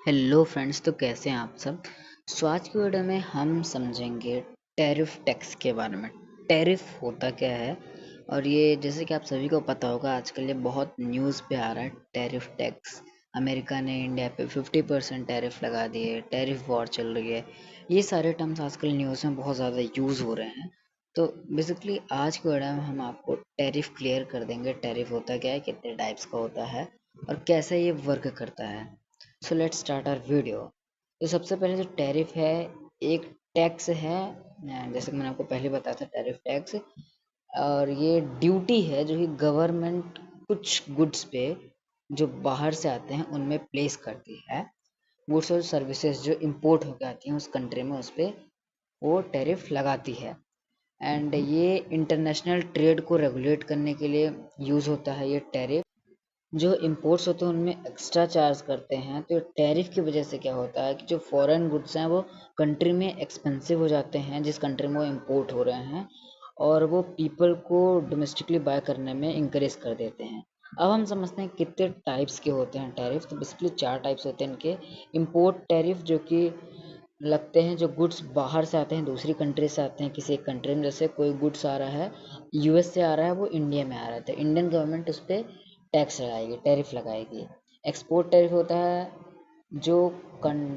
Hello friends, तो कैसे हैं आप सब। आज की वीडियो में हम समझेंगे टैरिफ टैक्स के बारे में। टैरिफ होता क्या है, और ये जैसे कि आप सभी को पता होगा, आजकल ये बहुत न्यूज़ पे आ रहा है। टैरिफ टैक्स, अमेरिका ने इंडिया पे 50% टैरिफ लगा दिए, टैरिफ वॉर चल रही है। ये सारे टर्म्स आजकल न्यूज़ में बहुत ज़्यादा यूज़ हो रहे हैं। तो बेसिकली आज की वीडियो में हम आपको टैरिफ क्लियर कर देंगे। टैरिफ होता क्या है, कितने टाइप्स का होता है, और कैसे ये वर्क करता है। So let's start our video. तो सबसे पहले जो टैरिफ है, एक टैक्स है, जैसे कि मैंने आपको पहले बताया था, टैरिफ टैक्स। और ये ड्यूटी है जो कि गवर्नमेंट कुछ गुड्स पे जो बाहर से आते हैं उनमें प्लेस करती है। गुड्स और सर्विसेज जो इंपोर्ट होकर आती हैं उस कंट्री में, उस पर वो टैरिफ लगाती है। एंड ये इंटरनेशनल ट्रेड को रेगुलेट करने के लिए यूज़ होता है ये टैरिफ। जो इम्पोर्ट्स होते हैं उनमें एक्स्ट्रा चार्ज करते हैं, तो टैरिफ की वजह से क्या होता है कि जो फॉरेन गुड्स हैं वो कंट्री में एक्सपेंसिव हो जाते हैं, जिस कंट्री में वो इम्पोर्ट हो रहे हैं, और वो पीपल को डोमेस्टिकली बाय करने में इंकरेज कर देते हैं। अब हम समझते हैं कितने टाइप्स के होते हैं टैरिफ। तो बेसिकली 4 टाइप्स होते हैं इनके। इम्पोर्ट टैरिफ जो कि लगते हैं जो गुड्स बाहर से आते हैं, दूसरी कंट्री से आते हैं किसी एक कंट्री में। जैसे कोई गुड्स आ रहा है, यूएस से आ रहा है, वो इंडिया में आ रहा है, तो इंडियन गवर्नमेंट उस पर टैक्स लगाएगी, टैरिफ लगाएगी। एक्सपोर्ट टैरिफ होता है जो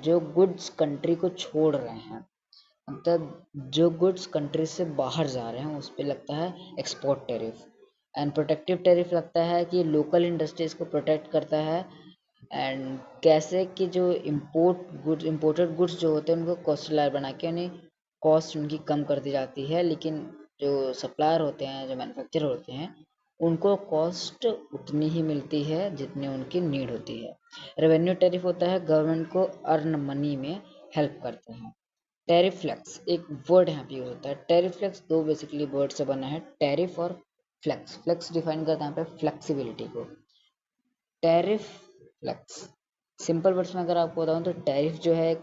जो गुड्स कंट्री को छोड़ रहे हैं, मतलब जो गुड्स कंट्री से बाहर जा रहे हैं उस पर लगता है export tariff. And protective tariff लगता है कि लोकल इंडस्ट्रीज को प्रोटेक्ट करता है। एंड कैसे कि जो इम्पोर्टेड गुड्स जो होते हैं उनको कॉस्ट लायर बना के उन्हें कॉस्ट उनकी कम कर दी जाती है, लेकिन जो सप्लायर होते हैं, जो मैन्युफैक्चरर होते हैं, उनको कॉस्ट उतनी ही मिलती है जितनी उनकी नीड होती है। रेवेन्यू टैरिफ होता है, गवर्नमेंट को अर्न मनी में हेल्प करते हैं। टैरिफ फ्लेक्स एक वर्ड यहाँ पे यूज होता है। टैरिफ फ्लेक्स दो बेसिकली वर्ड से बना है, टैरिफ और फ्लेक्स। फ्लेक्स डिफाइन करता है यहाँ पे फ्लेक्सिबिलिटी को। टैरिफ फ्लेक्स सिंपल वर्ड्स में अगर आपको बताऊं तो टैरिफ जो है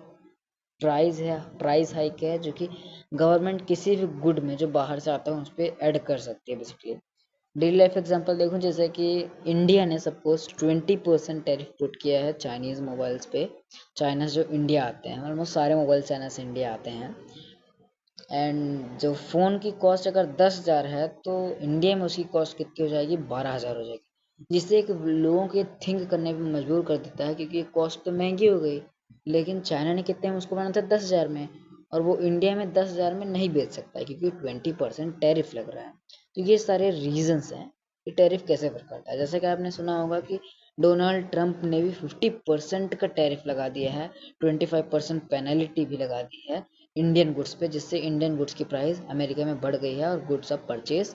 प्राइस हाइक है जो कि गवर्नमेंट किसी भी गुड में जो बाहर से आता है उस पर ऐड कर सकती है। बेसिकली डेली लाइफ एग्जांपल देखूं, जैसे कि इंडिया ने सपोज 20% टैरिफ पुट किया है चाइनीज़ मोबाइल्स पे। चाइना से जो इंडिया आते हैं, ऑलमोस्ट सारे मोबाइल चाइना से इंडिया आते हैं। एंड जो फ़ोन की कॉस्ट अगर 10,000 है तो इंडिया में उसकी कॉस्ट कितनी हो जाएगी, 12,000 हो जाएगी। जिससे एक लोगों के थिंक करने पर मजबूर कर देता है, क्योंकि कॉस्ट तो महंगी हो गई, लेकिन चाइना ने कितने में उसको बनाया था, 10,000 में, और वो इंडिया में 10,000 में नहीं बेच सकता है क्योंकि 20% टैरिफ लग रहा है। तो ये सारे रीजंस हैं कि टैरिफ कैसे वर्क करता है। जैसे कि आपने सुना होगा कि डोनाल्ड ट्रंप ने भी 50% का टैरिफ लगा दिया है, 25% पेनल्टी भी लगा दी है इंडियन गुड्स पे, जिससे इंडियन गुड्स की प्राइस अमेरिका में बढ़ गई है और गुड्स ऑफ परचेज